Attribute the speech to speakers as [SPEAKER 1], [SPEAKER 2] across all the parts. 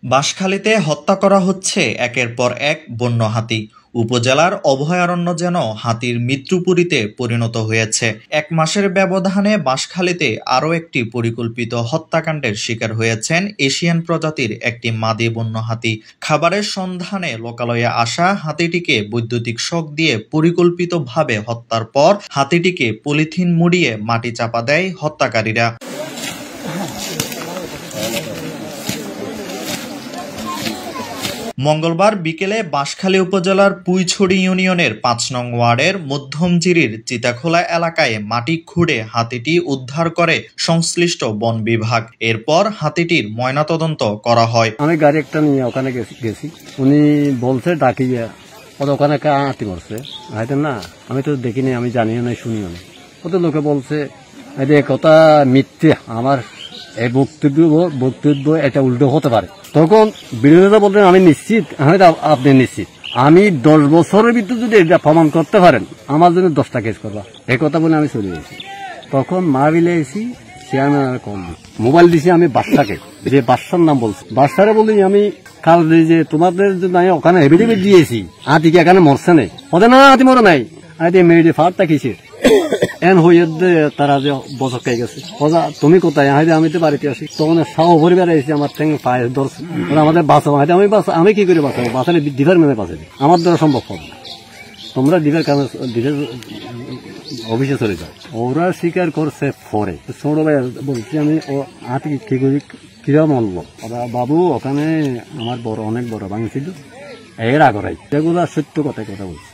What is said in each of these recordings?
[SPEAKER 1] বাঁশখালীতে হত্যা করা হচ্ছে একের পর এক বন্য হাতি। উপজেলার অভয়ারণ্য যেন হাতির মৃত্যুপুরীতে পরিণত হয়েছে। ১ মাসের ব্যবধানে বাঁশখালীতে আরও একটি পরিকল্পিত হত্যাকাণ্ডের শিকার হয়েছেন এশিয়ান প্রজাতির একটি মাদি বন্য হাতি। খাবারের সন্ধানে লোকালয়ে আসা হাতিটিকে বৈদ্যুতিক শক দিয়ে পরিকল্পিতভাবে হত্যার পর হাতিটিকে পলিথিন মুড়িয়ে মাটি চাপা দেয় হত্যাকারীরা। মঙ্গলবার বিকেলে বাঁশখালী উপজেলার পুইছড়ি ইউনিয়নের ৫ নং ওয়ার্ডের মধ্যমজিরির চিতাখোলা এলাকায় মাটি খুঁড়ে হাতিটি উদ্ধার করে সংশ্লিষ্ট বন বিভাগ। এরপর হাতিটির ময়নাতদন্ত করা হয়।
[SPEAKER 2] আমি গাড়ি একটা নিয়ে ওখানে গেছি, উনি বলছে ডাকিয়া ওখানে হাতি মরছে। হয়তো না, আমি তো দেখিনি, আমি জানিও না, শুনিও না। কত লোকে বলছে কথা মিথ্যে, আমার এই বক্তব্য এটা উল্টো হতে পারে। তখন বিরোধীরা বলতেন আমি নিশ্চিত, আপনি নিশ্চিত, আমি 10 বছরের ভিতরে যদি এটা প্রমাণ করতে পারেন আমার জন্য 10টা কেস করবা, এই কথা বলে আমি চলে গেছি। তখন মা বিলে এসি চেয়ারম্যান কল মোবাইল দিছি আমি বাদশাকে, যে বাদশার নাম বলছি, বাদশারে বলি আমি কাল যে তোমাদের জন্য আমি ওখানে এভিডেভিট দিয়েছি, হাতি কি এখানে মরছে না? ওদের না, হাতি মরে নাই, হাতি মেয়েটি ফাঁড়টা কিসে এন হয়ে তারা যে বছর খাই গেছে। তুমি কোথায়? হাইতে আমি তো বাড়িতে আসি। তখন সহ পরিবার এসে আমার ঠেঙে পায়ে ধরছে, আমাদের বাঁচাবো। হাইতে আমি কি করে বাঁচাবো? বাঁচালে ডিফার মেনে বাঁচাবে, আমার দ্বারা সম্ভব হবে না। তোমরা ডিফার অফিসে চলে যাও। ওরা স্বীকার করছে পরে। ছোট ভাই বলছি আমি, ও হাতে কি করি কিরা মরল? ওরা বাবু ওখানে আমার অনেক বড় ভাঙছিল, এর আগরাই এগুলা সত্য কথা বলছি।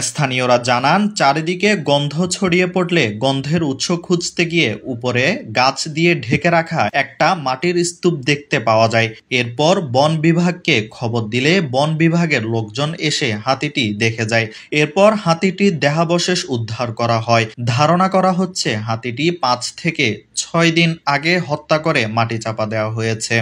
[SPEAKER 1] স্থানীয়রা জানান, চারিদিকে গন্ধ ছড়িয়ে পড়লে গন্ধের উৎস খুঁজতে গিয়ে উপরে গাছ দিয়ে ঢেকে রাখা একটা মাটির স্তূপ দেখতে পাওয়া যায়। এরপর বন বিভাগকে খবর দিলে বন বিভাগের লোকজন এসে হাতিটি দেখে যায়। এরপর হাতিটির দেহাবশেষ উদ্ধার করা হয়। ধারণা করা হচ্ছে হাতিটি 5 থেকে 6 দিন আগে হত্যা করে মাটি চাপা দেওয়া হয়েছে।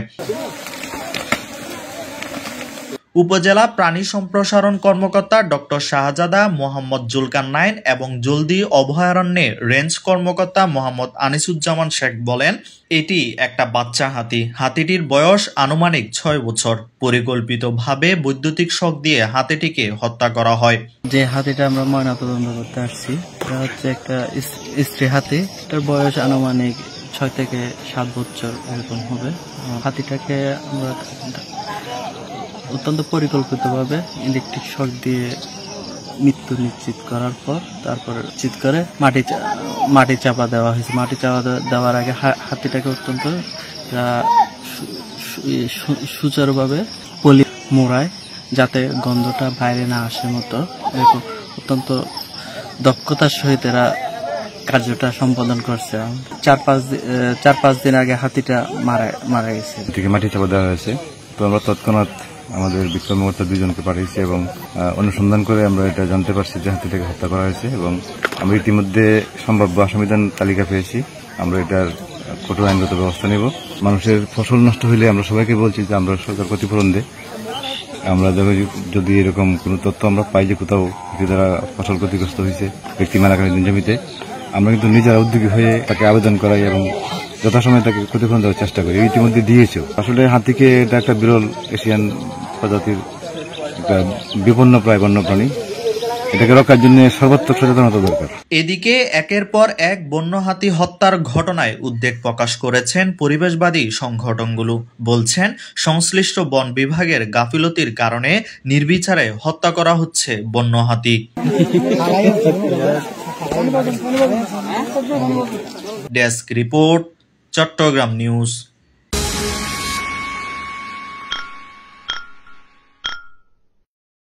[SPEAKER 1] উপজেলা প্রাণী সম্প্রসারণ কর্মকর্তা ডক্টর শাহজাদা মোহাম্মদ জুলকারনাইন এবং জলদি অভয়ারণ্যের রেঞ্জ কর্মকর্তা মোহাম্মদ আনিসুজ্জামান শেখ বলেন, এটি একটা বাচ্চা হাতি। হাতিটির বয়স আনুমানিক 6 বছর। পরিকল্পিতভাবে বৈদ্যুতিক শক দিয়ে হাতিটিকে হত্যা করা হয়।
[SPEAKER 3] যে হাতিটা আমরা ময়নাতদন্ত করতে আসছি, এটা হচ্ছে একটা স্ত্রী হাতি। এটার বয়স আনুমানিক 6 থেকে 7 বছর এরকম হবে। হাতিটাকে আমরা অত্যন্ত পরিকল্পিতভাবে ইলেকট্রিক শক দিয়ে মৃত্যু নিশ্চিত করার পর তারপর চিৎ করে মাটি চাপা দেওয়া হয়েছে। মাটি চাপা দেওয়ার আগে হাতিটাকে অত্যন্ত সুচারুভাবে পলি মোড়ায়, যাতে গন্ধটা বাইরে না আসে মতো, এরকম অত্যন্ত দক্ষতার সহিত এরা কার্যটা সম্পাদন করছে। 4-5 দিন আগে হাতিটা মারা গেছে।
[SPEAKER 4] মাটি চাপা দেওয়া হয়েছে। তো আমরা তৎক্ষণাৎ আমাদের বিক্রমকর্তা 2 জনকে পাঠিয়েছি এবং অনুসন্ধান করে আমরা এটা জানতে পারছি যে হাতিটাকে হত্যা করা হয়েছে এবং আমরা ইতিমধ্যে সম্ভাব্য আসামিদের তালিকা পেয়েছি। আমরা এটার কঠোর আইনগত ব্যবস্থা নেব। মানুষের ফসল নষ্ট হলে আমরা সবাইকে বলছি যে আমরা সরকার ক্ষতিপূরণ দেয়। আমরা যদি এরকম কোনো তথ্য আমরা পাই যে কোথাও দ্বারা ফসল ক্ষতিগ্রস্ত হয়েছে ব্যক্তি মালিকানাধীন জমিতে, আমরা কিন্তু নিজেরা উদ্যোগী হয়ে তাকে আবেদন করাই এবং যথাসময়ে তাকে ক্ষতিপূরণ দেওয়ার চেষ্টা করি। ইতিমধ্যে দিয়েছে। আসলে হাতিকে এটা একটা বিরল এশিয়ান প্রজাতির একটা বিপন্ন প্রায় বন্যপ্রাণী। এটাকে রক্ষার জন্য সর্বাত্মক সচেতনতা দরকার।
[SPEAKER 1] এদিকে একের পর এক বন্য হাতি হত্যার ঘটনায় উদ্বেগ প্রকাশ করেছেন পরিবেশবাদী সংগঠনগুলো। বলছেন, সংশ্লিষ্ট বন বিভাগের গাফিলতির কারণে নির্বিচারে হত্যা করা হচ্ছে বন্য হাতি। Desk report, Chattogram news.